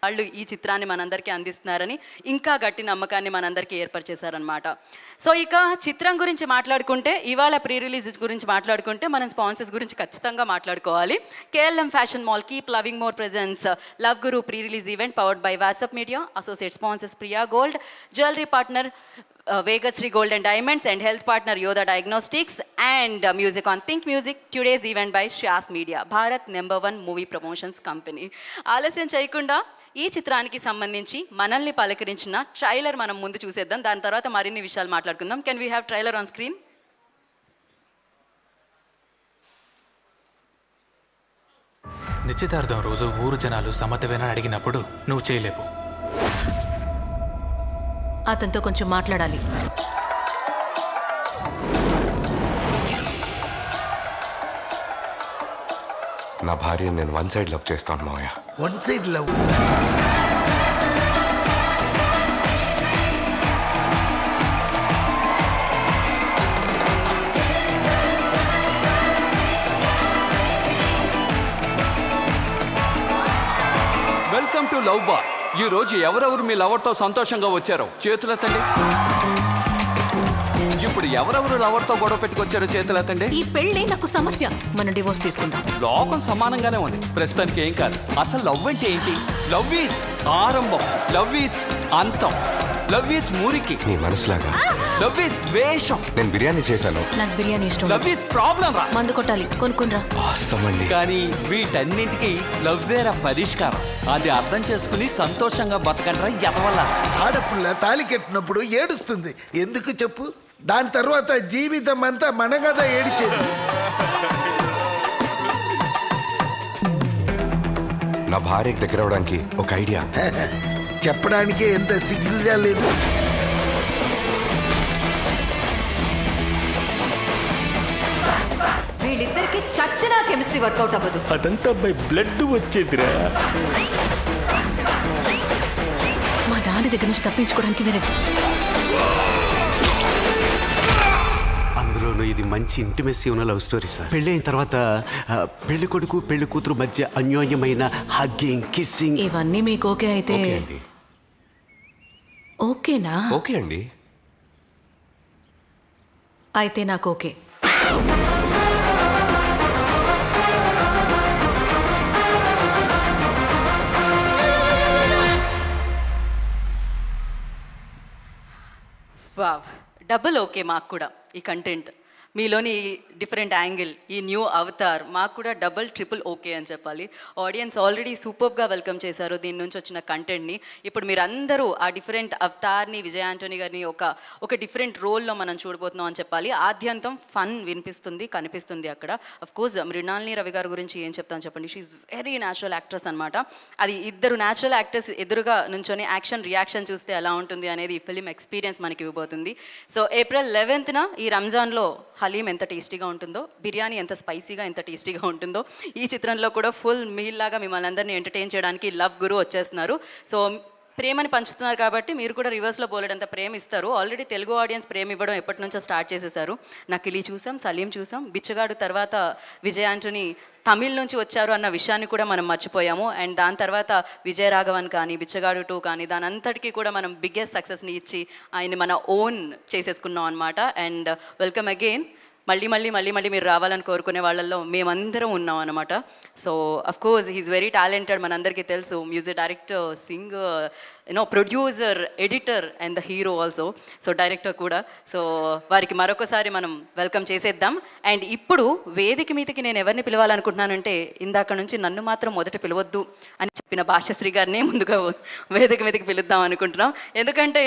వాళ్ళు ఈ చిత్రాన్ని మనందరికీ అందిస్తున్నారని ఇంకా గట్టి నమ్మకాన్ని మనందరికీ ఏర్పరిచేశారనమాట. సో ఇక చిత్రం గురించి మాట్లాడుకుంటే, ఇవాళ ప్రీ రిలీజ్ గురించి మాట్లాడుకుంటే మనం స్పాన్సర్స్ గురించి ఖచ్చితంగా మాట్లాడుకోవాలి. KLM fashion mall keep loving more presence love Guru pre release event powered by WhatsApp media, associate sponsors Priya gold, jewellery partner Vegasri Gold and Diamonds, and health partner Yoda Diagnostics, and music on Think Music. Today's event by Shyas Media, Bharat #1 movie promotions company. ఆలస్యం చేయకుండా ఈ చిత్రానికి సంబంధించి మనల్ని పలకరించిన trailer మనం ముందు చూసేద్దాం. దాని తర్వాత మరిన్ని విషయాలు మాట్లాడుకుందాం. Can we have trailer on screen? నిశ్చితార్థం రోజు ఊరు జనాలు సమ్మతమేనని అడిగినప్పుడు నువ్వు చేయలేవు. అతనితో కొంచెం మాట్లాడాలి. నా భార్య నేను వన్ సైడ్ లవ్ చేస్తాను మావయ్య. One side love? Welcome to love bar. ఈ రోజు ఎవరెవరు మీ లవర్తో సంతోషంగా వచ్చారో చేతులెత్తండి. ఇప్పుడు ఎవరెవరు లవర్తో గొడవ పెట్టుకొచ్చారో చేతులెత్తండి. ఈ పెళ్లి నాకు సమస్య. మనం డివోర్స్ తీసుకుందాం. లోకం సమానంగానే ఉంది, ప్రస్తుతానికి ఏం కాదు. అసలు లవ్ అంటే ఏంటి? లవ్ ఈజ్ ఆరంభం, లవ్ ఈజ్ అంతం, లవ్ ఈజ్ మురికి. నీ మనసులాగా లవ్ ఈజ్ వేషం. నేను బిర్యానీ చేశాను. నాకు బిర్యానీ ఇష్టం. లవ్ ఈజ్ ప్రాబ్లం రా. మందు కొట్టాలి, కొనుక్కునరా. వాస్తవండి. కానీ వీటన్నింటికి లవ్ వేరా పరిష్కారం. అది అర్థం చేసుకుని సంతోషంగా బతకండ్రా ఎదవల్ల. ఆడపిల్ల తాళి కట్టినప్పుడు ఏడుస్తుంది, ఎందుకు చెప్పు? దాని తర్వాత జీవితం అంతా మన కదా ఏడిచేది. నా భార్యకి దగ్గర అవడానికి ఒక ఐడియా. చెప్పడానికే ఎంత సిగ్గుగా లేదు. వీళ్ళిద్దరికి చచ్చినా కెమిస్ట్రీ వర్కౌట్ అవ్వదు. అదంతా బై బ్లడ్ వచ్చేదిరా. మా నాన్న దగ్గర నుంచి తప్పించుకోవడానికి వేరే. అందులోనూ ఇది మంచి ఇంటిమెస్సీ ఉన్న లవ్ స్టోరీ సార్. పెళ్ళైన తర్వాత పెళ్లి కొడుకు పెళ్లి కూతురు మధ్య అన్యోన్యమైన హగ్గింగ్, కిస్సింగ్. ఇవన్నీ మీకు ఓకే అయితే ఓకే అండి. ఓకేనా? ఓకే అండి. అయితే నాకు ఓకే. వావ్, డబుల్ ఓకే మాకు కూడా ఈ కంటెంట్. మీలోని డిఫరెంట్ యాంగిల్, ఈ న్యూ అవతార్ మాకు కూడా డబుల్ ట్రిపుల్ ఓకే అని చెప్పాలి. ఆడియన్స్ ఆల్రెడీ సూపర్గా వెల్కమ్ చేశారు దీని నుంచి వచ్చిన కంటెంట్ని. ఇప్పుడు మీరు అందరూ ఆ డిఫరెంట్ అవతార్ని, విజయ్ ఆంటోనీ గారిని ఒక డిఫరెంట్ రోల్లో మనం చూడబోతున్నాం అని చెప్పాలి. ఆద్యంతం ఫన్ వినిపిస్తుంది, కనిపిస్తుంది అక్కడ. అఫ్కోర్స్ మృణాలిని రవి గారి గురించి ఏం చెప్తాను చెప్పండి. షీఈ్ వెరీ న్యాచురల్ యాక్ట్రెస్ అనమాట. అది ఇద్దరు న్యాచురల్ యాక్టర్స్ ఎదురుగా నుంచొని యాక్షన్ రియాక్షన్ చూస్తే ఎలా ఉంటుంది అనేది ఈ ఫిలిం ఎక్స్పీరియన్స్ మనకి ఇవ్వబోతుంది. సో April 11th ఈ రంజాన్లో హలీం ఎంత టేస్టీగా ఉంటుందో, బిర్యానీ ఎంత స్పైసీగా, ఎంత టేస్టీగా ఉంటుందో, ఈ చిత్రంలో కూడా ఫుల్ మీల్ లాగా మిమ్మల్ని అందరినీ ఎంటర్టైన్ చేయడానికి లవ్ గురు వచ్చేస్తున్నారు. సో ప్రేమని పంచుతున్నారు కాబట్టి మీరు కూడా రివర్స్లో బోలెడంత ప్రేమ ఇస్తారు. ఆల్రెడీ తెలుగు ఆడియన్స్ ప్రేమ ఇవ్వడం ఎప్పటి నుంచో స్టార్ట్ చేసేసారు. నకిలీ చూసాం, సలీం చూసాం, బిచ్చగాడు తర్వాత విజయ్ ఆంటోనీ తమిళ్ నుంచి వచ్చారు అన్న విషయాన్ని కూడా మనం మర్చిపోయాము. అండ్ దాని తర్వాత విజయ రాఘవన్ కానీ, బిచ్చగాడు 2 కానీ, దాని అంతటికీ కూడా మనం బిగ్గెస్ట్ సక్సెస్ని ఇచ్చి ఆయన్ని మన ఓన్ చేసేసుకున్నాం అనమాట. And welcome again. మళ్ళీ మీరు రావాలని కోరుకునే వాళ్ళల్లో మేమందరం ఉన్నాం అనమాట. So of course he's very talented, మనందరికీ తెలుసు. Music director, singer, producer, editor and the hero also. So director కూడా. సో వారికి మరొకసారి మనం వెల్కమ్ చేసేద్దాం. అండ్ ఇప్పుడు వేదిక మీదకి నేను ఎవరిని పిలవాలనుకుంటున్నానంటే, ఇందాక నుంచి నన్ను మాత్రం మొదట పిలవద్దు అని చెప్పిన భాష్యశ్రీ గారినే ముందుగా వేదిక మీదకి పిలుద్దాం అనుకుంటున్నాం. ఎందుకంటే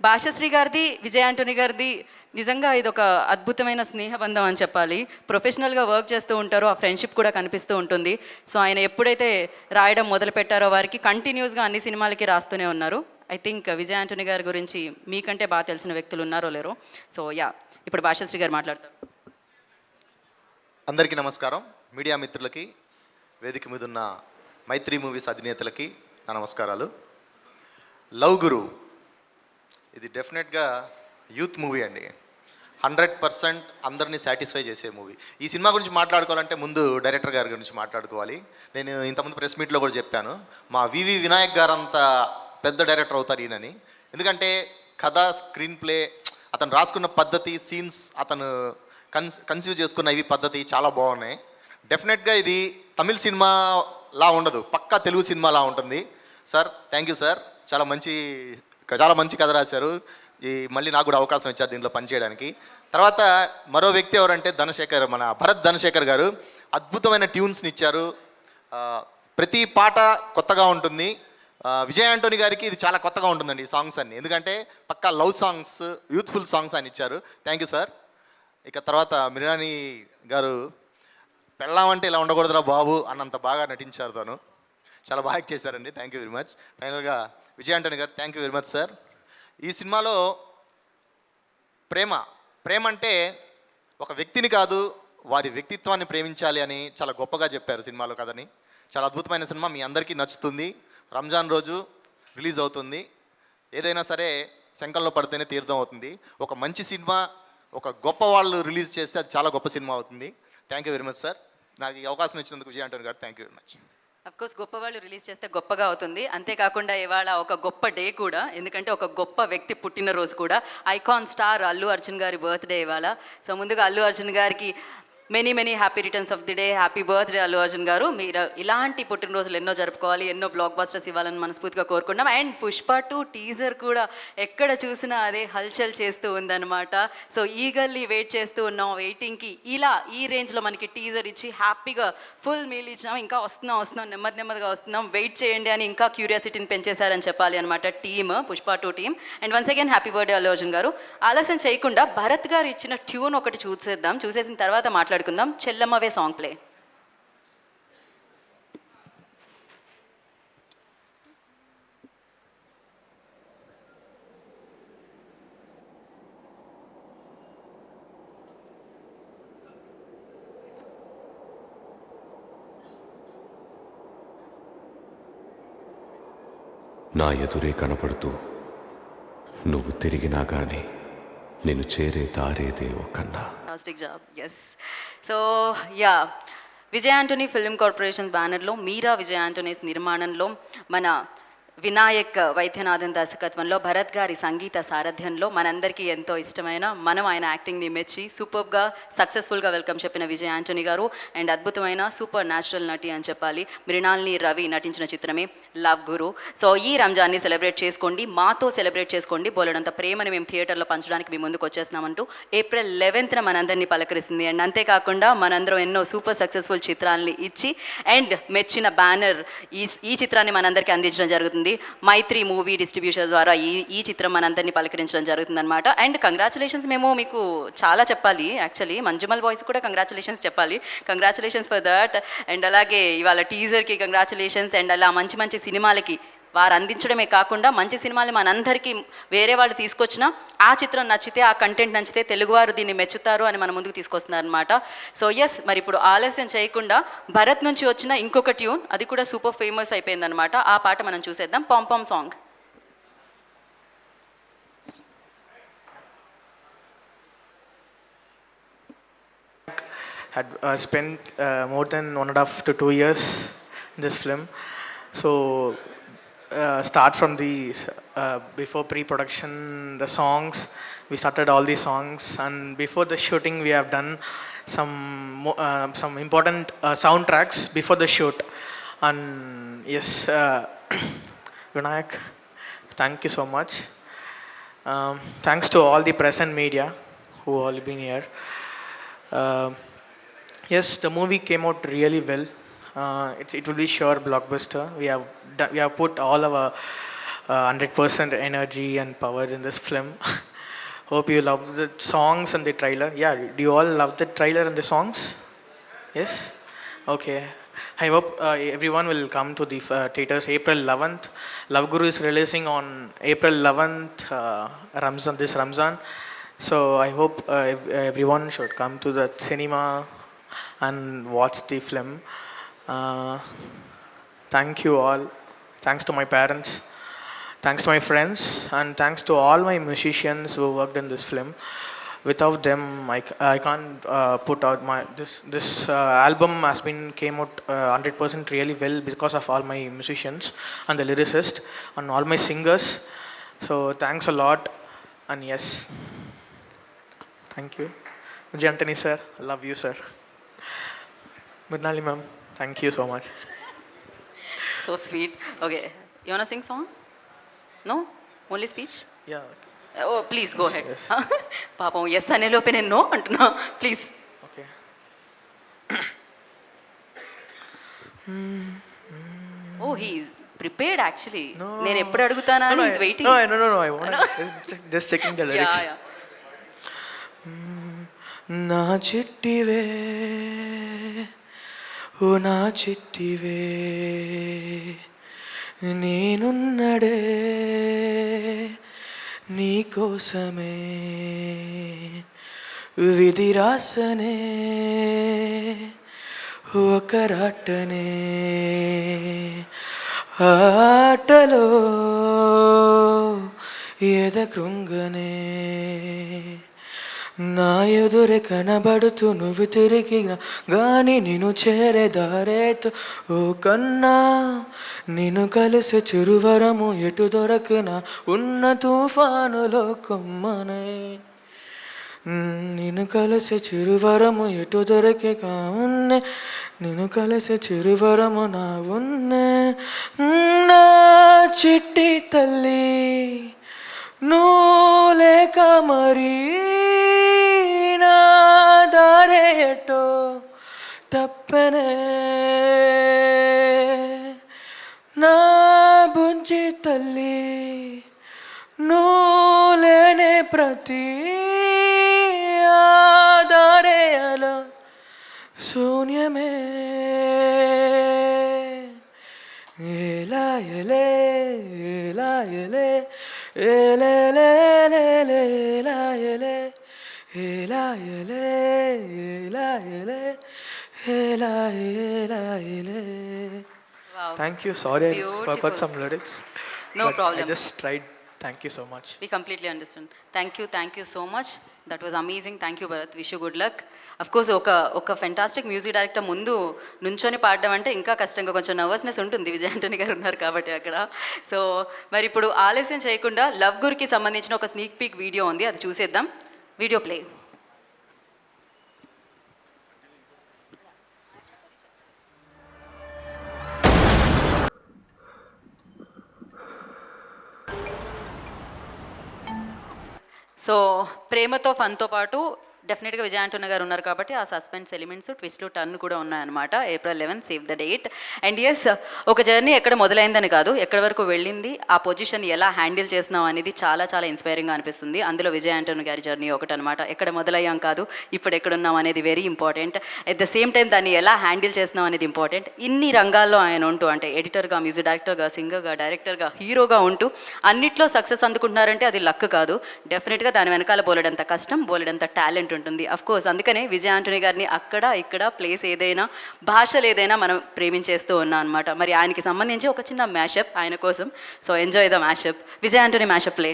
భాష్యశ్రీ గారిది, విజయ్ ఆంటోనీ గారిది నిజంగా ఇది ఒక అద్భుతమైన స్నేహబంధం అని చెప్పాలి. ప్రొఫెషనల్గా వర్క్ చేస్తూ ఉంటారో ఆ ఫ్రెండ్షిప్ కూడా కనిపిస్తూ ఉంటుంది. సో ఆయన ఎప్పుడైతే రాయడం మొదలు పెట్టారో వారికి కంటిన్యూస్గా అన్ని సినిమాలకి రాస్తూనే ఉన్నారు. ఐ థింక్ విజయ్ ఆంటోనీ గారి గురించి మీకంటే బాగా తెలిసిన వ్యక్తులు ఉన్నారో లేరో. సో ఇప్పుడు భాష్యశ్రీ గారు మాట్లాడతారు. అందరికీ నమస్కారం. మీడియా మిత్రులకి, వేదిక మీద ఉన్న మైత్రి మూవీస్ అధినేతలకి నా నమస్కారాలు. లవ్ గురు ఇది డెఫినెట్గా యూత్ మూవీ అండి. 100% అందరినీ సాటిస్ఫై చేసే మూవీ. ఈ సినిమా గురించి మాట్లాడుకోవాలంటే ముందు డైరెక్టర్ గారి గురించి మాట్లాడుకోవాలి. నేను ఇంతకుముందు ప్రెస్ మీట్లో కూడా చెప్పాను, మా వివి వినాయక్ గారు అంత పెద్ద డైరెక్టర్ అవుతారు ఈయనని. ఎందుకంటే కథ, స్క్రీన్ ప్లే, అతను రాసుకున్న పద్ధతి, సీన్స్, అతను కన్సీవ్ చేసుకున్న ఇవి పద్ధతి చాలా బాగున్నాయి. డెఫినెట్గా ఇది తమిళ సినిమాలా ఉండదు, పక్కా తెలుగు సినిమాలా ఉంటుంది. సార్ థ్యాంక్ యూ సార్, చాలా మంచి కథ రాశారు. మళ్ళీ నాకు కూడా అవకాశం ఇచ్చారు దీంట్లో పనిచేయడానికి. తర్వాత మరో వ్యక్తి ఎవరంటే ధనశేఖర్, మన భరత్ ధనశేఖర్ గారు అద్భుతమైన ట్యూన్స్ని ఇచ్చారు. ప్రతి పాట కొత్తగా ఉంటుంది. విజయ్ ఆంటోనీ గారికి ఇది చాలా కొత్తగా ఉంటుందండి ఈ సాంగ్స్ అన్ని, ఎందుకంటే పక్కా లవ్ సాంగ్స్, యూత్ఫుల్ సాంగ్స్ అని ఇచ్చారు. Thank you sir. ఇక తర్వాత మిరాని గారు పెళ్ళామంటే ఇలా ఉండకూడదురా బాబు అన్నంత బాగా నటించారు. తను చాలా బాగా చేశారండి. Thank you very much. ఫైనల్గా విజయ్ ఆంటోనీ గారు thank you very much sir. ఈ సినిమాలో ప్రేమ అంటే ఒక వ్యక్తిని కాదు, వారి వ్యక్తిత్వాన్ని ప్రేమించాలి అని చాలా గొప్పగా చెప్పారు సినిమాలో కథని. చాలా అద్భుతమైన సినిమా, మీ అందరికీ నచ్చుతుంది. రంజాన్ రోజు రిలీజ్ అవుతుంది. ఏదైనా సరే శంఖంలో పడితేనే తీర్థం అవుతుంది. ఒక మంచి సినిమా, ఒక గొప్ప వాళ్ళు రిలీజ్ చేస్తే అది చాలా గొప్ప సినిమా అవుతుంది. Thank you very much sir. నాకు ఈ అవకాశం ఇచ్చినందుకు విజయ్ ఆంటోనీ గారు thank you very much. Of course గొప్ప వాళ్ళు రిలీజ్ చేస్తే గొప్పగా అవుతుంది. అంతేకాకుండా ఇవాళ ఒక గొప్ప డే కూడా, ఎందుకంటే ఒక గొప్ప వ్యక్తి పుట్టినరోజు కూడా. ఐకాన్ స్టార్ అల్లు అర్జున్ గారి బర్త్డే ఇవాళ. సో ముందుగా అల్లు అర్జున్ గారికి many happy returns of the day, happy birthday Allu Arjun గారు. మీరు ఇలాంటి పుట్టినరోజులు ఎన్నో జరుపుకోవాలి, ఎన్నో బ్లాక్ బస్టర్స్ ఇవ్వాలని మనస్ఫూర్తిగా కోరుకుంటాం. అండ్ పుష్ప 2 టీజర్ కూడా ఎక్కడ చూసినా అదే హల్చల్ చేస్తూ ఉందన్నమాట. సో ఈగర్లీ వెయిట్ చేస్తూ ఉన్నాం, వెయిటింగ్కి. ఇలా ఈ రేంజ్లో మనకి టీజర్ ఇచ్చి హ్యాపీగా ఫుల్ మీల్ ఇచ్చినాం. ఇంకా వస్తున్నాం నెమ్మదిగా వస్తున్నాం, వెయిట్ చేయండి అని ఇంకా క్యూరియాసిటీని పెంచేశారని చెప్పాలి అనమాట team, Pushpa 2 team. And once again happy birthday Allu Arjun గారు. ఆలస్యం చేయకుండా భరత్ గారు ఇచ్చిన ట్యూన్ ఒకటి చూసేసిన తర్వాత మాట్లాడుకుందాం. చెల్లమ్మవే సాంగ్ ప్లే. నా ఎదురే కనపడుతూ నువ్వు తిరిగినా కానీ నేను చేరే దారేదే ఒకన్నా. Fantastic job, yes. So yeah, Vijay Antony film corporations బ్యానర్లో మీరా విజయ్ ఆంటోనీస్ నిర్మాణంలో మన వినాయక్ వైద్యనాథన్ దర్శకత్వంలో భరత్ గారి సంగీత సారథ్యంలో మనందరికీ ఎంతో ఇష్టమైన, మనం ఆయన యాక్టింగ్ని మెచ్చి సూపర్గా సక్సెస్ఫుల్గా వెల్కమ్ చెప్పిన విజయ్ ఆంటోనీ గారు. అండ్ అద్భుతమైన సూపర్ న్యాచురల్ నటి అని చెప్పాలి. మృణాల్ని రవి నటించిన చిత్రమే లవ్ గురు. సో ఈ రంజాన్ని సెలబ్రేట్ చేసుకోండి, మాతో సెలబ్రేట్ చేసుకోండి. బోలెడంత ప్రేమని మేము థియేటర్లో పంచడానికి మీ ముందుకు వచ్చేస్తున్నామంటూ April 11th మనందరినీ పలకరిస్తుంది. అండ్ అంతేకాకుండా మనందరం ఎన్నో సూపర్ సక్సెస్ఫుల్ చిత్రాలని ఇచ్చి అండ్ మెచ్చిన బ్యానర్ ఈ చిత్రాన్ని మనందరికీ అందించడం జరుగుతుంది. మైత్రి మూవీ డిస్ట్రిబ్యూషన్ ద్వారా ఈ చిత్రం మనందరినీ పలకరించడం జరుగుతుందన్నమాట. అండ్ కంగ్రాచులేషన్స్ మేము మీకు చాలా చెప్పాలి. యాక్చువల్లీ మంజుమల్ బాయ్స్ కూడా కంగ్రాచులేషన్స్ చెప్పాలి. Congratulations for that. అండ్ అలాగే ఇవాళ టీజర్కి కంగ్రాచులేషన్స్. అండ్ అలా మంచి సినిమాలకి వారు అందించడమే కాకుండా మంచి సినిమాలు మనందరికీ వేరే వాళ్ళు తీసుకొచ్చినా ఆ చిత్రం నచ్చితే, ఆ కంటెంట్ నచ్చితే తెలుగువారు దీన్ని మెచ్చుతారు అని మన ముందుకు తీసుకొస్తున్నారు అనమాట. సో ఎస్, మరి ఇప్పుడు ఆలస్యం చేయకుండా భరత్ నుంచి వచ్చిన ఇంకొక ట్యూన్, అది కూడా సూపర్ ఫేమస్ అయిపోయిందనమాట. ఆ పాట మనం చూసేద్దాం, pom-pom song. Had spent more than 1.5 to 2 years in this film. So start from the before pre-production, the songs, we started all the songs, and before the shooting we have done some important soundtracks before the shoot. And yes, Vinayak, thank you so much. Thanks to all the press and media who all been here. Yes, the movie came out really well. It will be sure blockbuster. We have put all our 100% energy and power in this film. Hope you love the songs and the trailer. Yeah, do you all love the trailer and the songs? Yes? Okay. I hope everyone will come to the theaters April 11th. Love Guru is releasing on April 11th, this Ramzan. So I hope everyone should come to the cinema and watch the film. Thank you all. Thanks to my parents. Thanks to my friends. And thanks to all my musicians who worked in this film. without them, I can't put out this album has been came out 100% really well because of all my musicians and the lyricist and all my singers. So thanks a lot, and yes, thank you. Vijay Antony sir, I love you sir. Mrinali ma'am, thank you so much. So sweet. Okay, you want sing song? No, only speech? Yeah. Oh please go head. Yes. పాపం yes అనే లోపే నేను no అంటున్నా, please. Okay. Oh he's prepared actually. నేను ఎప్పుడు అడుగుతానా అని is waiting. No. I want just checking the lyrics. Yeah. నా చిట్టివే ఓ నా చిట్టివే నేనున్నడే నీకోసమే విధి రాసనే ఒక రాటనే ఆటలో ఎద కృంగనే నా ఎదురే కనబడుతూ నువ్వు తిరిగిన గాని నేను చేరే దారేతో ఓ కన్నా నిన్ను కలిసి చిరువరము ఎటు దొరకన ఉన్న తుఫానులో కొమ్మనే నిన్ను కలిసి చిరువరము ఎటు దొరక ఉన్నే నిన్ను కలిసి చిరువరము నా ఉన్నే నా చిట్టి తల్లి నువ్వు లేక మరి నా దారేటో తప్పనే నా బుజ్జి తల్లి నువ్వు లేనే ప్రతి ఆదారే అలా శూన్యమే ఏలాయలే ఏలాయలే ఏలేలేలేలేలాయలే ఏలాయలే ఏలాయలే ఏలాయలే. Thank you. Sorry, I forgot some lyrics. No problem. I just tried. Thank you so much. We completely understand. Thank you so much. That was amazing. Thank you, Bharat. Wish you good luck. Of course, ఒక fantastic music director ముందు నుంచొని పాడడం అంటే ఇంకా కష్టంగా, కొంచెం nervousness ఉంటుంది. విజయ్ ఆంటనీ గారు ఉన్నారు కాబట్టి అక్కడ. సో మరి ఇప్పుడు ఆలస్యం చేయకుండా లవ్ గురికి సంబంధించిన ఒక స్నీక్ పీక్ వీడియో ఉంది, అది చూసేద్దాం. Video play. సో ప్రేమతో ఫన్తో పాటు డెఫినెట్గా విజయ్ ఆంటోనీ గారు ఉన్నారు కాబట్టి ఆ సస్పెన్స్ ఎలిమెంట్స్, ట్విస్ట్లు, టర్న్ కూడా ఉన్నాయన్నమాట. April 11 save the date. And yes, ఒక జర్నీ ఎక్కడ మొదలైందని కాదు, ఎక్కడి వరకు వెళ్ళింది, ఆ పొజిషన్ ఎలా హ్యాండిల్ చేస్తున్నాం అనేది చాలా చాలా ఇన్స్పైరింగ్గా అనిపిస్తుంది. అందులో విజయ్ ఆంటోనీ గారి జర్నీ ఒకటి అనమాట. ఎక్కడ మొదలయ్యాం కాదు, ఇప్పుడు ఎక్కడున్నాం అనేది very important. At the same time దాన్ని ఎలా హ్యాండిల్ చేస్తున్నాం అనేది ఇంపార్టెంట్. ఇన్ని రంగాల్లో ఆయన ఉంటూ, అంటే ఎడిటర్గా, మ్యూజిక్ డైరెక్టర్గా, సింగర్గా, డైరెక్టర్గా, హీరోగా ఉంటూ అన్నిట్లో సక్సెస్ అందుకుంటున్నారంటే అది లక్ కాదు. డెఫినెట్గా దాని వెనకాల బోలెడంత కష్టం, బోలెడంత టాలెంట్ ఉంటుంది. అఫ్ కోర్స్ అందుకనే విజయ్ ఆంటనీ గారిని అక్కడ ఇక్కడ ప్లేస్ ఏదైనా, భాషలు ఏదైనా మనం ప్రేమించేస్తూ ఉన్నాం అనమాట. మరి ఆయనకి సంబంధించి ఒక చిన్న మ్యాషప్ ఆయన కోసం. So enjoy the mashup. Vijay Antony mashup play.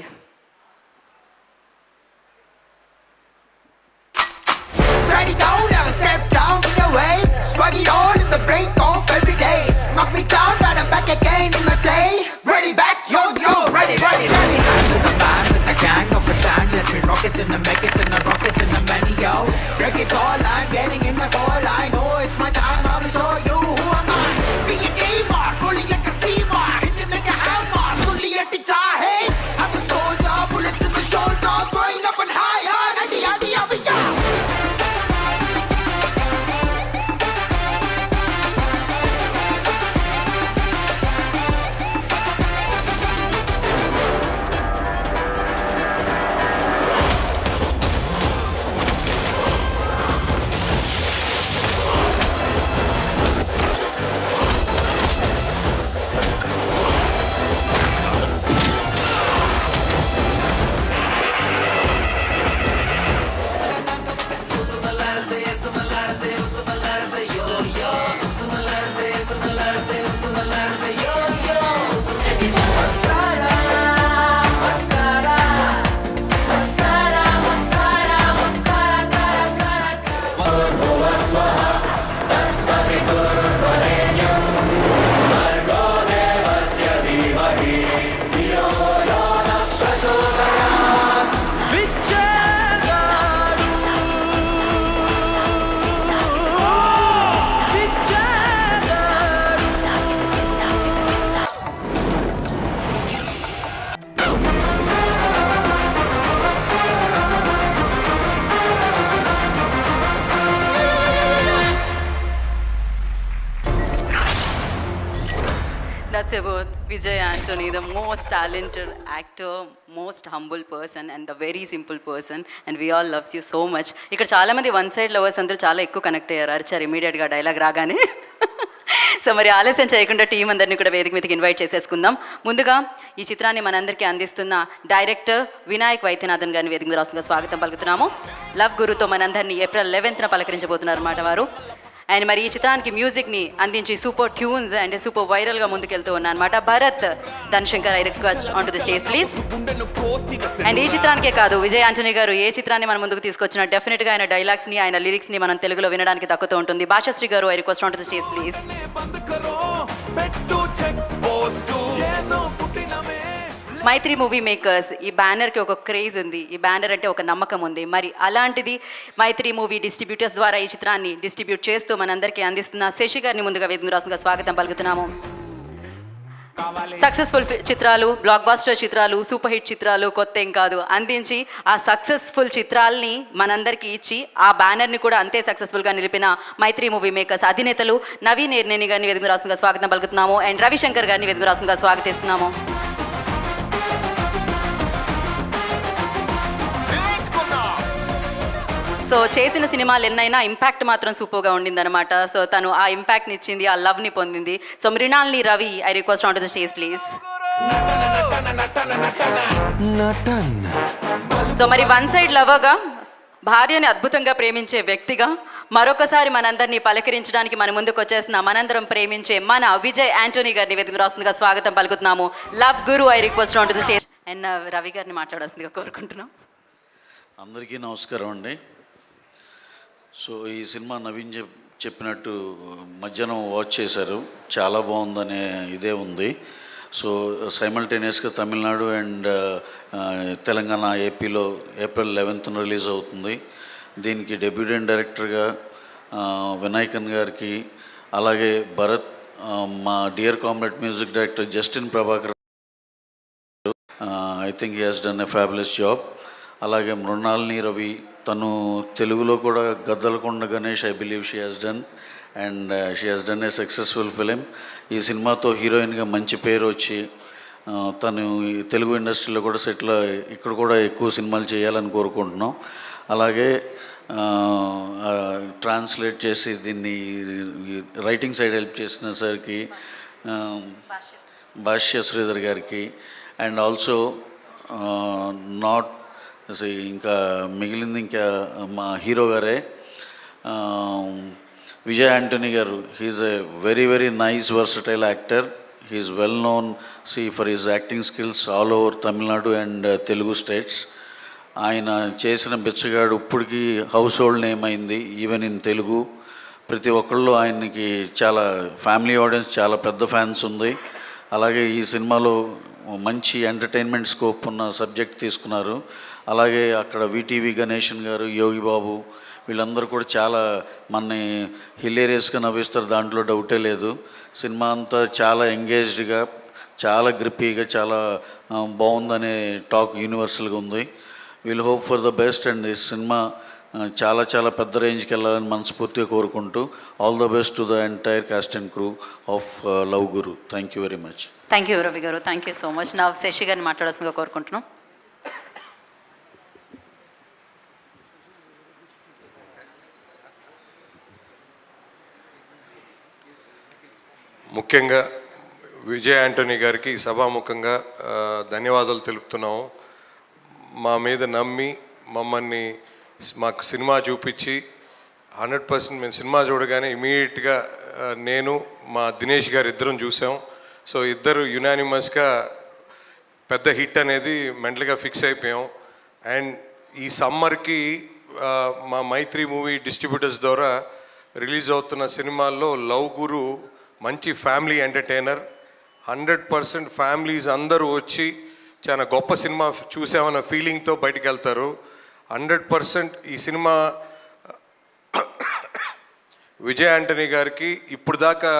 Rocket in the make it in the rocket in the many yo. Break it all, I'm getting in my ball. I know it's my time, I will show you who am I. Be a gamer, fully like a seamer. Hit you make a hammer, fully at the chahe. I'm a soldier. That's about Vijay Antony, the most talented actor, most humble person and the very simple person, and we all loves you so much. ఇక్కడ చాలా మంది one side lovers అందరూ చాలా ఎక్కువ connect అయ్యారు, అరిచారు ఇమీడియట్గా dialogue రాగానే. So మరి ఆలస్యం చేయకుండా టీం అందరినీ కూడా వేదిక మీదకి ఇన్వైట్ చేసేసుకుందాం. ముందుగా ఈ చిత్రాన్ని మనందరికీ అందిస్తున్న డైరెక్టర్ వినాయక్ వైద్యనాథన్ గారిని వేదిక మీద రాస్తుందిగా స్వాగతం పలుకుతున్నాము. లవ్ గురుతో మనందరినీ ఏప్రిల్ 11న పలకరించబోతున్నారు అన్నమాట వారు. అండ్ మరి ఈ చిత్రానికి మ్యూజిక్ని అందించి సూపర్ ట్యూన్స్ అండ్ సూపర్ వైరల్గా ముందుకెళ్తూ ఉన్నా అనమాట Bharat Dhanashankar. I request on to the stage please. And ఈ చిత్రానికే కాదు, విజయ్ ఆంటనీ గారు ఏ చిత్రాన్ని మన ముందుకు తీసుకొచ్చినా డెఫినెట్గా ఆయన డైలాగ్స్ని, ఆయన లిరిక్స్ని మనం తెలుగులో వినడానికి దక్కుతూ ఉంటుంది. భాషశ్రీ గారు, I request on to the stage please. Mythri movie makers, ఈ బ్యానర్కి ఒక క్రేజ్ ఉంది, ఈ బ్యానర్ అంటే ఒక నమ్మకం ఉంది. మరి అలాంటిది మైత్రి మూవీ డిస్ట్రిబ్యూటర్స్ ద్వారా ఈ చిత్రాన్ని డిస్ట్రిబ్యూట్ చేస్తూ మనందరికీ అందిస్తున్న శశి గారిని ముందుగా వేదిక రాష్ట్రంగా స్వాగతం పలుకుతున్నాము. సక్సెస్ఫుల్ చిత్రాలు, బ్లాక్ బాస్టర్ చిత్రాలు, సూపర్ హిట్ చిత్రాలు కొత్త ఏం కాదు అందించి ఆ సక్సెస్ఫుల్ చిత్రాల్ని మనందరికీ ఇచ్చి ఆ బ్యానర్ని కూడా అంతే సక్సెస్ఫుల్గా నిలిపిన మైత్రి మూవీ మేకర్స్ అధినేతలు నవీన్ నేర్నేని గారిని వేదిక రాష్ట్రంగా స్వాగతం పలుకుతున్నాము. అండ్ రవిశంకర్ గారిని వేదిక రాష్ట్రంగా స్వాగతిస్తున్నాము. సో చేసిన సినిమాలు ఎన్నైనా ఇంపాక్ట్ మాత్రం సూపర్గా ఉండిందనమాట. సో తను ఆ ఇంపాక్ట్ని ఇచ్చింది, ఆ లవ్ని పొందింది. So మృణాల్ని Ravi, I request on to the stage please. So మరి వన్ సైడ్ లవర్గా, భార్యని అద్భుతంగా ప్రేమించే వ్యక్తిగా మరొకసారి మనందరినీ పలకరించడానికి మన ముందుకు వచ్చేసిన మనందరం ప్రేమించే మన విజయ్ ఆంటనీ గారిని వేదిక రాస్తుందిగా స్వాగతం పలుకుతున్నాము. Love guru, I request on to the stage. And Ravi గారిని మాట్లాడాల్సిందిగా కోరుకుంటున్నాం. అందరికీ నమస్కారం అండి. సో ఈ సినిమా నవీన్ చెప్పినట్టు మధ్యాహ్నం వాచ్ చేశారు, చాలా బాగుందనే ఇదే ఉంది. సో సైమల్టేనియస్గా తమిళనాడు అండ్ తెలంగాణ, ఏపీలో ఏప్రిల్ 11న రిలీజ్ అవుతుంది. దీనికి డెబ్యూటెంట్ డైరెక్టర్గా వినాయకన్ గారికి, అలాగే భరత్, మా dear comrade music director Justin Prabhakar, I think he has done a fabulous job. అలాగే మృణాల్ని రవి, తను తెలుగులో కూడా Gaddalakonda Ganesh, I believe she has done, and she has done a successful film. ఈ సినిమాతో హీరోయిన్గా మంచి పేరు వచ్చి తను తెలుగు ఇండస్ట్రీలో కూడా సెటిల్, ఇక్కడ కూడా ఎక్కువ సినిమాలు చేయాలని కోరుకుంటున్నాం. అలాగే ట్రాన్స్లేట్ చేసి దీన్ని రైటింగ్ సైడ్ హెల్ప్ చేసిన సార్కి, భాష్య శ్రీధర్ గారికి, అండ్ ఆల్సో నాట్ ఇంకా మిగిలింది ఇంకా మా హీరో గారే విజయ్ ఆంటనీ గారు. He's a very very nice versatile actor. He's well known for his acting skills all over Tamil Nadu and Telugu states. ఆయన చేసిన బిచ్చగాడు ఇప్పటికీ హౌస్ హోల్డ్ నేమ్ అయింది, ఈవెన్ ఇన్ తెలుగు. ప్రతి ఒక్కళ్ళు ఆయనకి చాలా ఫ్యామిలీ ఆడియన్స్, చాలా పెద్ద ఫ్యాన్స్ ఉంది. అలాగే ఈ సినిమాలో మంచి ఎంటర్టైన్మెంట్ స్కోప్ ఉన్న సబ్జెక్ట్ తీసుకున్నారు. అలాగే అక్కడ విటీవీ గణేషన్ గారు, యోగి బాబు, వీళ్ళందరూ కూడా చాలా మనని హిలేరియస్గా నవ్విస్తారు, దాంట్లో డౌటే లేదు. సినిమా అంతా చాలా ఎంగేజ్డ్గా, చాలా గ్రిప్పీగా, చాలా బాగుందనే టాక్ యూనివర్సల్గా ఉంది. We'll hope for the best. And ఈ సినిమా చాలా చాలా పెద్ద రేంజ్కి వెళ్ళాలని మనస్ఫూర్తిగా కోరుకుంటూ all the best to the entire cast and crew of love Guru. Thank you very much. Thank you Ravi గారు, థ్యాంక్ యూ సో మచ్. నా శశి గారిని మాట్లాడాల్సిందిగా కోరుకుంటున్నాం. ముఖ్యంగా విజయ్ ఆంటనీ గారికి సభాముఖంగా ధన్యవాదాలు తెలుపుతున్నాము. మా మీద నమ్మి మమ్మల్ని మాకు సినిమా చూపించి 100% మేము సినిమా చూడగానే ఇమీడియట్గా నేను మా దినేష్ గారు ఇద్దరం చూసాం. సో ఇద్దరు యునానిమస్గా పెద్ద హిట్ అనేది మెంటల్గా ఫిక్స్ అయిపోయాం. అండ్ ఈ సమ్మర్కి మా మైత్రి మూవీ డిస్ట్రిబ్యూటర్స్ ద్వారా రిలీజ్ అవుతున్న సినిమాల్లో లవ్ గురు మంచి ఫ్యామిలీ ఎంటర్టైనర్. 100% ఫ్యామిలీస్ అందరూ వచ్చి చాలా గొప్ప సినిమా చూసామన్న ఫీలింగ్తో బయటికి వెళ్తారు. 100% ఈ సినిమా విజయ్ ఆంటనీ గారికి ఇప్పుడు దాకా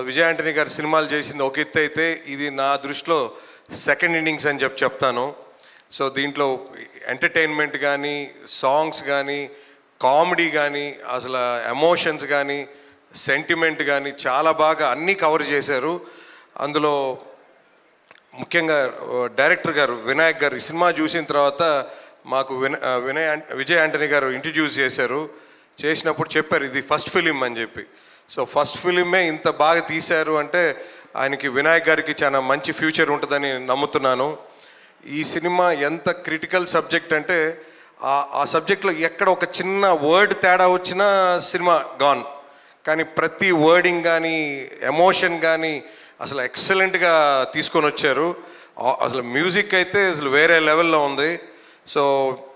విజయ్ ఆంటనీ గారి సినిమాలు చేసింది ఒక ఎత్తు అయితే, ఇది నా దృష్టిలో సెకండ్ ఇన్నింగ్స్ అని చెప్తాను. సో దీంట్లో ఎంటర్టైన్మెంట్ కానీ, సాంగ్స్ కానీ, కామెడీ కానీ, అసలు ఎమోషన్స్ కానీ, సెంటిమెంట్ కానీ చాలా బాగా అన్నీ కవర్ చేశారు. అందులో ముఖ్యంగా డైరెక్టర్ గారు వినాయక్ గారు ఈ సినిమా చూసిన తర్వాత మాకు విజయ్ ఆంటనీ గారు ఇంట్రడ్యూస్ చేశారు. చేసినప్పుడు చెప్పారు ఇది ఫస్ట్ ఫిలిం అని చెప్పి. సో ఫస్ట్ ఫిలిమే ఇంత బాగా తీశారు అంటే ఆయనకి వినాయక్ గారికి చాలా మంచి ఫ్యూచర్ ఉంటుందని నమ్ముతున్నాను. ఈ సినిమా ఎంత క్రిటికల్ సబ్జెక్ట్ అంటే ఆ సబ్జెక్ట్లో ఎక్కడ ఒక చిన్న వర్డ్ తేడా వచ్చినా సినిమా గాన్. కానీ ప్రతి వర్డింగ్ కానీ, ఎమోషన్ కానీ అసలు ఎక్సలెంట్గా తీసుకొని వచ్చారు. అసలు మ్యూజిక్ అయితే అసలు వేరే లెవెల్లో ఉంది. సో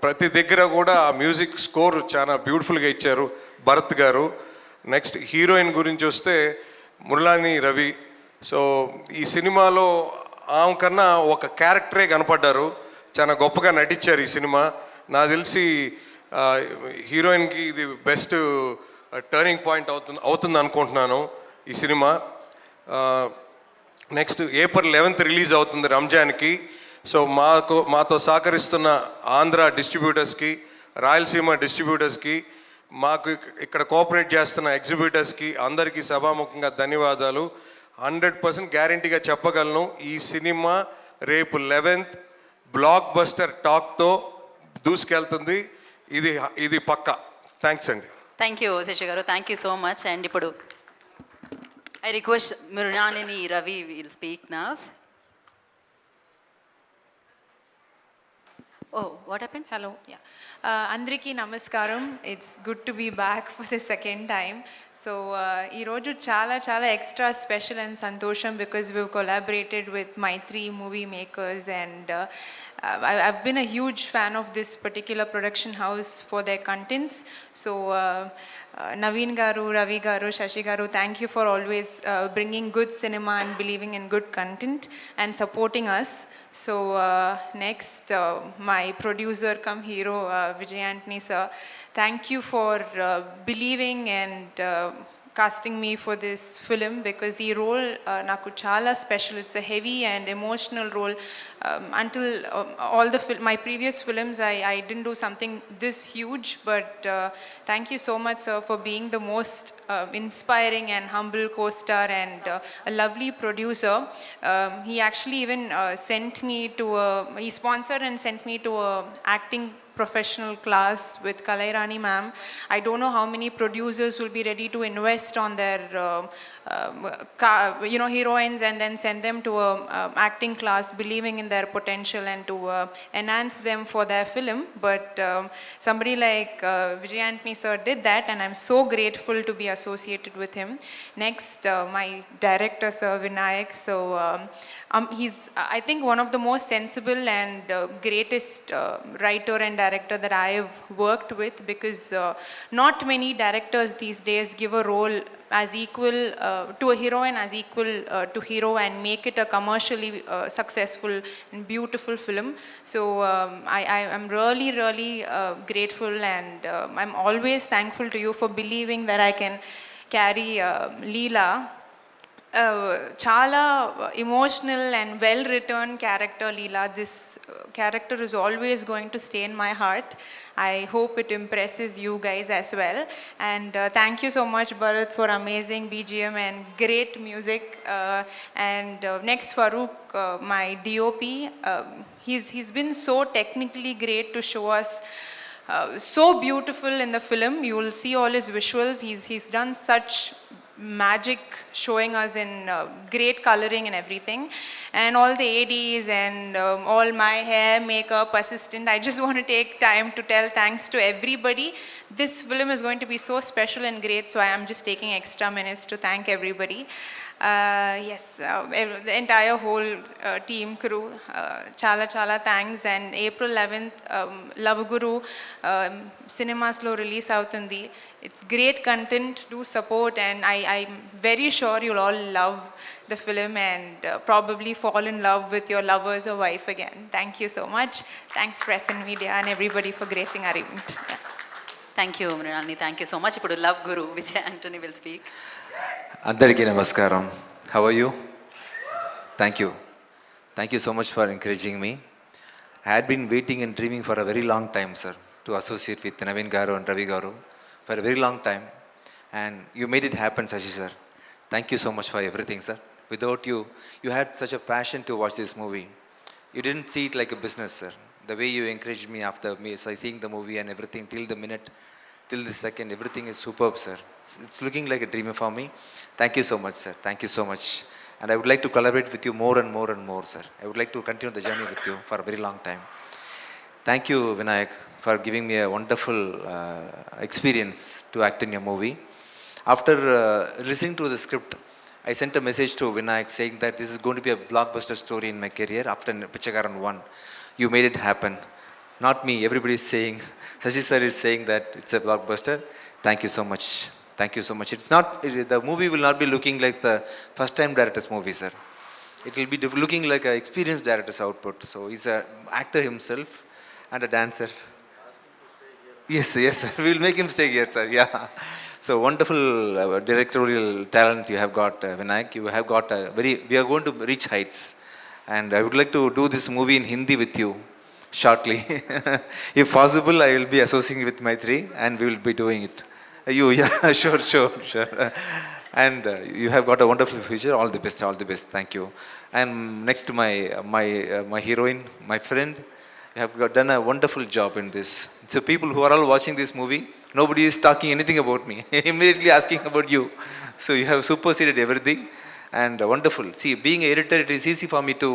ప్రతి దగ్గర కూడా ఆ మ్యూజిక్ స్కోర్ చాలా బ్యూటిఫుల్గా ఇచ్చారు భరత్ గారు. నెక్స్ట్ హీరోయిన్ గురించి వస్తే మురళాని రవి. సో ఈ సినిమాలో ఆమె కన్నా ఒక క్యారెక్టరే కనపడ్డారు, చాలా గొప్పగా నటించారు ఈ సినిమా. నాకు తెలిసి హీరోయిన్కి ఇది బెస్ట్ టర్నింగ్ పాయింట్ అవుతుంది అనుకుంటున్నాను ఈ cinema. Next April 11th release అవుతుంది రంజాన్కి. సో మాతో సహకరిస్తున్న ఆంధ్ర డిస్ట్రిబ్యూటర్స్కి, రాయలసీమ డిస్ట్రిబ్యూటర్స్కి, మాకు ఇక్కడ కోఆపరేట్ చేస్తున్న ఎగ్జిబ్యూటర్స్కి అందరికీ సభాముఖంగా ధన్యవాదాలు. 100% గ్యారంటీగా చెప్పగలను ఈ సినిమా రేపు 11th బ్లాక్ బస్టర్ టాక్తో దూసుకెళ్తుంది. ఇది పక్కా. థ్యాంక్స్ అండి. థ్యాంక్ యూ శశి గారు, thank you so much. And ఇప్పుడు I request Mrunalini Ravi will speak now. Oh, what happened? Hello. Yeah. Andriki namaskaram. It's good to be back for the second time. So, ee roju chala extra special and santosham because we've collaborated with Maitri movie makers, and I've been a huge fan of this particular production house for their contents. So, Naveen garu, Ravi garu, Shashi garu, thank you for always bringing good cinema and believing in good content and supporting us. So next, my producer come hero, Vijay Antony sir, thank you for believing and casting me for this film because the role naku chala special. It's a heavy and emotional role. Until all my previous films, I didn't do something this huge, but thank you so much sir for being the most inspiring and humble co-star and a lovely producer. He actually even he sponsored and sent me to a acting professional class with Kalairani ma'am. I don't know how many producers will be ready to invest on their heroines and then send them to a acting class believing in their potential and to enhance them for their film. But somebody like Vijay Antony sir did that, and I'm so grateful to be associated with him. Next, my director sir Vinayak. So he's I think one of the most sensible and greatest writer and director that I have worked with, because not many directors these days give a role as equal to a heroine as equal to hero and make it a commercially successful and beautiful film. So I'm really grateful, and I'm always thankful to you for believing that I can carry Leela. Chala emotional and well written character Leela. This character is always going to stay in my heart. I hope it impresses you guys as well. And thank you so much Bharat for amazing BGM and great music. And next Farooq, my DOP. He's been so technically great to show us so beautiful in the film. You will see all his visuals. He's done such magic showing us in great coloring and everything, and all the ADs and all my hair makeup assistant. I just want to take time to tell thanks to everybody. This film is going to be so special and great, so I am just taking extra minutes to thank everybody. Yes, the entire whole team crew, chala thanks. And April 11th, Love Guru cinemas lo release avutundi. It's great content, do support, and I'm very sure you'll all love the film and probably fall in love with your lovers or wife again. Thank you so much. Thanks press and media and everybody for gracing our event. Yeah. Thank you Mrinalini, thank you so much. ఇప్పుడు love Guru Vijay Antony will speak. అందరికీ నమస్కారం. How are you? Thank you so much for encouraging me. I had been waiting and dreaming for a very long time sir to associate with Naveen గారు and Ravi గారు for a very long time, and you made it happen Shashi sir. Thank you so much for everything sir. Without you, you had such a passion to watch this movie. You didn't see it like a business, sir. The way you encouraged me after seeing the movie and everything, till the minute, till the second, everything is superb, sir. It's looking like a dream for me. Thank you so much, sir. Thank you so much. And I would like to collaborate with you more and more and more, sir. I would like to continue the journey with you for a very long time. Thank you, Vinayak, for giving me a wonderful experience to act in your movie. After listening to the script, I sent a message to Vinayak saying that this is going to be a blockbuster story in my career after Pichakaran 1. You made it happen. Not me, everybody is saying, Shashi sir is saying that it's a blockbuster. Thank you so much. Thank you so much. The movie will not be looking like the first time director's movie, sir. It will be looking like an experienced director's output. So he's an actor himself and a dancer. Yes, sir. We'll make him stay here, sir. Yeah. So wonderful directorial talent you have got, Vinayak. You have got we are going to reach heights. And I would like to do this movie in Hindi with you shortly. If possible, I will be associating with Maitri and we will be doing it. Yeah, sure. And you have got a wonderful future. All the best. Thank you. And next, my heroine, my friend, you have done a wonderful job in this. So people who are all watching this movie, nobody is talking anything about me. Immediately asking about you. So you have superseded everything, and wonderful. See, being an editor, it is easy for me to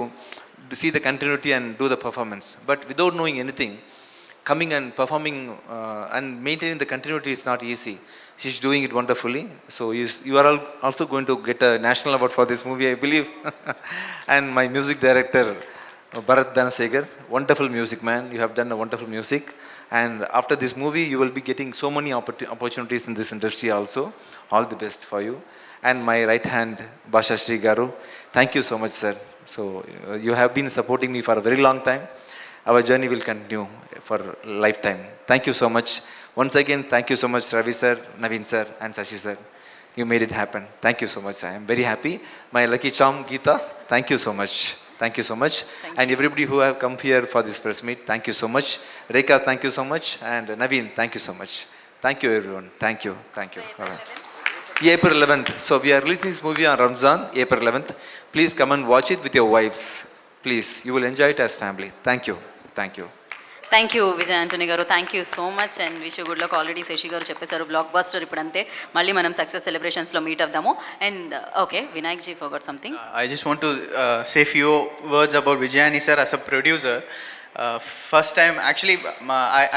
see the continuity and do the performance. But without knowing anything, coming and performing and maintaining the continuity is not easy. She's doing it wonderfully. So you are all also going to get a national award for this movie, I believe. And my music director, Bharat Dhanasegar, wonderful music, man. You have done a wonderful music. And after this movie, you will be getting so many opportunities in this industry also. All the best for you. And my right hand, Basha Shri Garu, thank you so much, sir. So you have been supporting me for a very long time. Our journey will continue for lifetime. Thank you so much. Once again, thank you so much, Ravi sir, Naveen sir, and Shashi sir. You made it happen. Thank you so much. I am very happy. My lucky charm, Geeta, thank you so much. Thank you so much. And everybody who have come here for this press meet, thank you so much. Rekha, thank you so much. And Naveen, thank you so much. Thank you, everyone. Thank you. April 11th. So we are releasing this movie on Ramzan, April 11th. Please come and watch it with your wives. Please, you will enjoy it as family. Thank you. Thank you Vijay Antony గారు, thank you so much. And wish good luck. Already Shashi గారు చెప్పేశారు blockbuster ఇప్పుడు అంతే. మళ్ళీ మనం success సెలబ్రేషన్స్లో meet అవుదాము. And okay, Vinayak ji forgot something. I just want to say few words about Vijayani sir as a producer. First time, actually,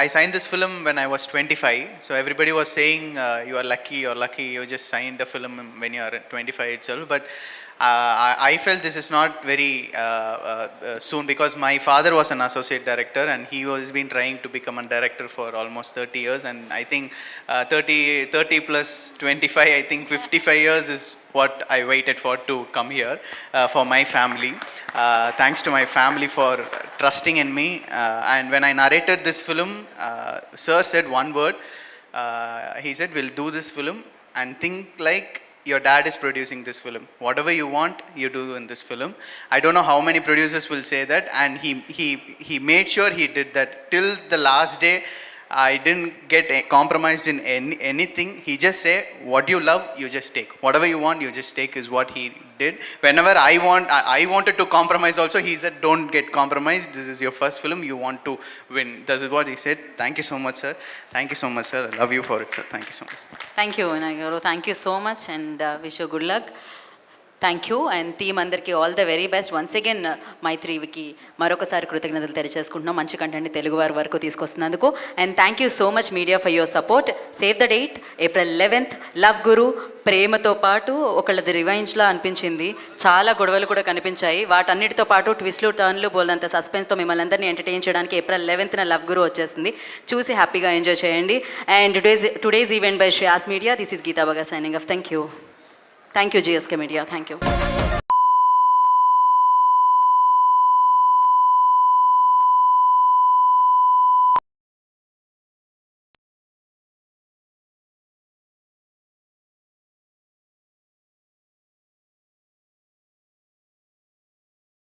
I signed this film when I was 25. So everybody was saying, you are lucky, you just signed a film when you are 25 itself. But I felt this is not very soon, because my father was an associate director and he was been trying to become a director for almost 30 years. And I think 30 plus 25, I think 55 years is what I waited for to come here for my family. Thanks to my family for trusting in me. And when I narrated this film, sir said one word. He said, we'll do this film and think like your dad is producing this film. Whatever you want, you do in this film. I don't know how many producers will say that, and he made sure he did that. Till the last day, I didn't get compromised in anything. He just say, what you love, you just take. Whatever you want, you just take, is what he did. Whenever I wanted to compromise also, he said, don't get compromised. This is your first film. You want to win. This is what he said. Thank you so much, sir. Thank you so much, sir. I love you for it, sir. Thank you so much. Thank you Vinayak గారు, thank you so much. And wish you good luck. Thank you and team అందరికీ all the very best once again మైత్రికి మరొకసారి కృతజ్ఞతలు తెలియజేసుకుంటున్నాం మంచి కంటెంట్ని తెలుగు వారి వరకు తీసుకొస్తున్నందుకు and thank you so much media for your support save the date April 11th love Guru ప్రేమతో పాటు ఒకళ్ళది రివైంజ్లా అనిపించింది చాలా గొడవలు కూడా కనిపించాయి వాటన్నిటితో పాటు ట్విస్ట్లు టర్న్లు బోల్డంత సస్పెన్స్తో మిమ్మల్ని అందరినీ ఎంటర్టైన్ చేయడానికి April 11th లవ్ గురు వచ్చేస్తుంది చూసి హ్యాపీగా ఎంజాయ్ చేయండి and today's event by Shreyas media this is Geeta Baga signing off thank you GSK Media. Thank you.